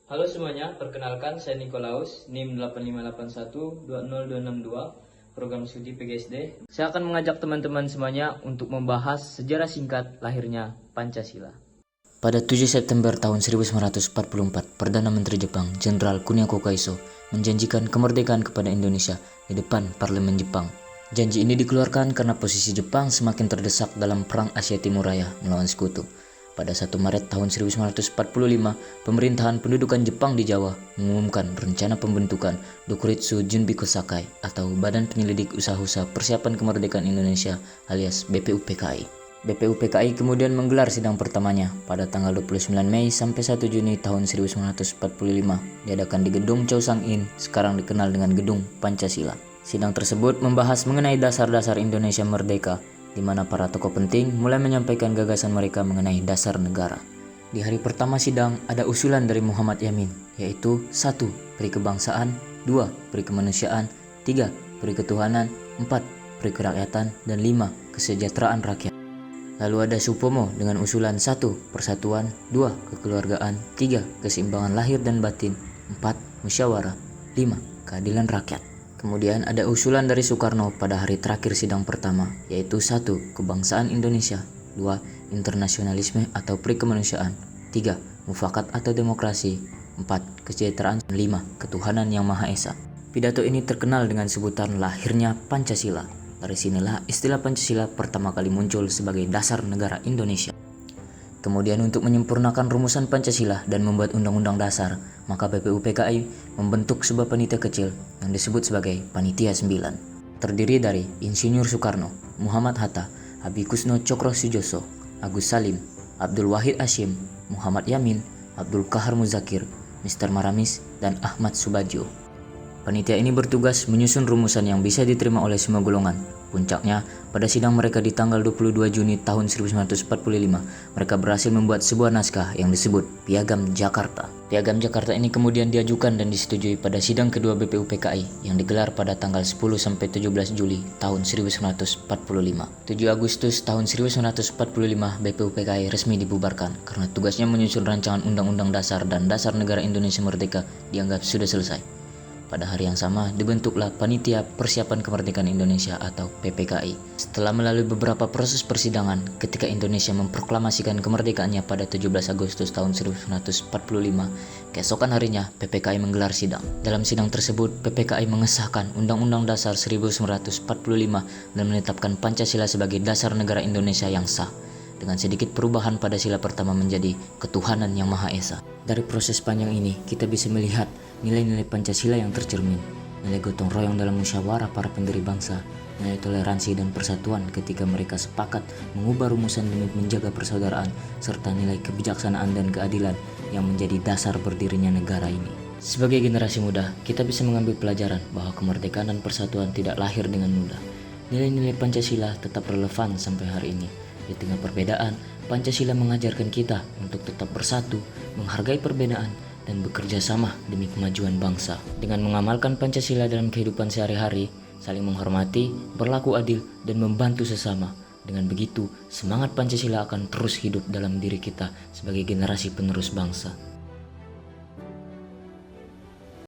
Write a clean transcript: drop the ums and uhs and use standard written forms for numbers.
Halo semuanya, perkenalkan saya Nikolaus, NIM 858120262, program studi PGSD. Saya akan mengajak teman-teman semuanya untuk membahas sejarah singkat lahirnya Pancasila. Pada 7 September tahun 1944, Perdana Menteri Jepang, Jenderal Kunihiko Kaiso, menjanjikan kemerdekaan kepada Indonesia di depan Parlemen Jepang. Janji ini dikeluarkan karena posisi Jepang semakin terdesak dalam Perang Asia Timur Raya melawan Sekutu. Pada 1 Maret tahun 1945, pemerintahan pendudukan Jepang di Jawa mengumumkan rencana pembentukan Dokuritsu Junbiku Sakai atau Badan Penyelidik Usaha-Usaha Persiapan Kemerdekaan Indonesia alias BPUPKI. BPUPKI kemudian menggelar sidang pertamanya pada tanggal 29 Mei sampai 1 Juni tahun 1945 diadakan di Gedung Chousang-in, sekarang dikenal dengan Gedung Pancasila. Sidang tersebut membahas mengenai dasar-dasar Indonesia merdeka, di mana para tokoh penting mulai menyampaikan gagasan mereka mengenai dasar negara. Di hari pertama sidang ada usulan dari Muhammad Yamin, yaitu 1. Peri kebangsaan, 2. Peri kemanusiaan, 3. Peri ketuhanan, 4. Peri kerakyatan, dan 5. Kesejahteraan rakyat. Lalu ada Supomo dengan usulan 1. Persatuan, 2. Kekeluargaan, 3. Keseimbangan lahir dan batin, 4. Musyawarah, 5. Keadilan rakyat. Kemudian ada usulan dari Soekarno pada hari terakhir sidang pertama, yaitu 1. Kebangsaan Indonesia, 2. Internasionalisme atau peri kemanusiaan, 3. Mufakat atau demokrasi, 4. Kesejahteraan, 5. Ketuhanan yang Maha Esa. Pidato ini terkenal dengan sebutan lahirnya Pancasila. Dari sinilah istilah Pancasila pertama kali muncul sebagai dasar negara Indonesia. Kemudian untuk menyempurnakan rumusan Pancasila dan membuat undang-undang dasar, maka BPUPKI membentuk sebuah panitia kecil yang disebut sebagai Panitia 9. Terdiri dari Insinyur Soekarno, Muhammad Hatta, Habikusno Cokro Sujoso, Agus Salim, Abdul Wahid Hasyim, Muhammad Yamin, Abdul Qahar Muzakir, Mr. Maramis, dan Ahmad Subadjo. Panitia ini bertugas menyusun rumusan yang bisa diterima oleh semua golongan. Puncaknya, pada sidang mereka di tanggal 22 Juni tahun 1945, mereka berhasil membuat sebuah naskah yang disebut Piagam Jakarta. Piagam Jakarta ini kemudian diajukan dan disetujui pada sidang kedua BPUPKI yang digelar pada tanggal 10-17 Juli tahun 1945. 7 Agustus tahun 1945 BPUPKI resmi dibubarkan karena tugasnya menyusun rancangan Undang-Undang Dasar dan Dasar Negara Indonesia Merdeka dianggap sudah selesai. Pada hari yang sama dibentuklah Panitia Persiapan Kemerdekaan Indonesia atau PPKI. Setelah melalui beberapa proses persidangan, ketika Indonesia memproklamasikan kemerdekaannya pada 17 Agustus tahun 1945, keesokan harinya PPKI menggelar sidang. Dalam sidang tersebut, PPKI mengesahkan Undang-Undang Dasar 1945 dan menetapkan Pancasila sebagai dasar negara Indonesia yang sah, dengan sedikit perubahan pada sila pertama menjadi Ketuhanan yang Maha Esa. Dari proses panjang ini, kita bisa melihat nilai-nilai Pancasila yang tercermin, nilai gotong royong dalam musyawarah para pendiri bangsa, nilai toleransi dan persatuan ketika mereka sepakat mengubah rumusan demi menjaga persaudaraan, serta nilai kebijaksanaan dan keadilan yang menjadi dasar berdirinya negara ini. Sebagai generasi muda, kita bisa mengambil pelajaran bahwa kemerdekaan dan persatuan tidak lahir dengan mudah. Nilai-nilai Pancasila tetap relevan sampai hari ini. Di tengah perbedaan, Pancasila mengajarkan kita untuk tetap bersatu, menghargai perbedaan, dan bekerja sama demi kemajuan bangsa. Dengan mengamalkan Pancasila dalam kehidupan sehari-hari, saling menghormati, berlaku adil, dan membantu sesama. Dengan begitu, semangat Pancasila akan terus hidup dalam diri kita sebagai generasi penerus bangsa.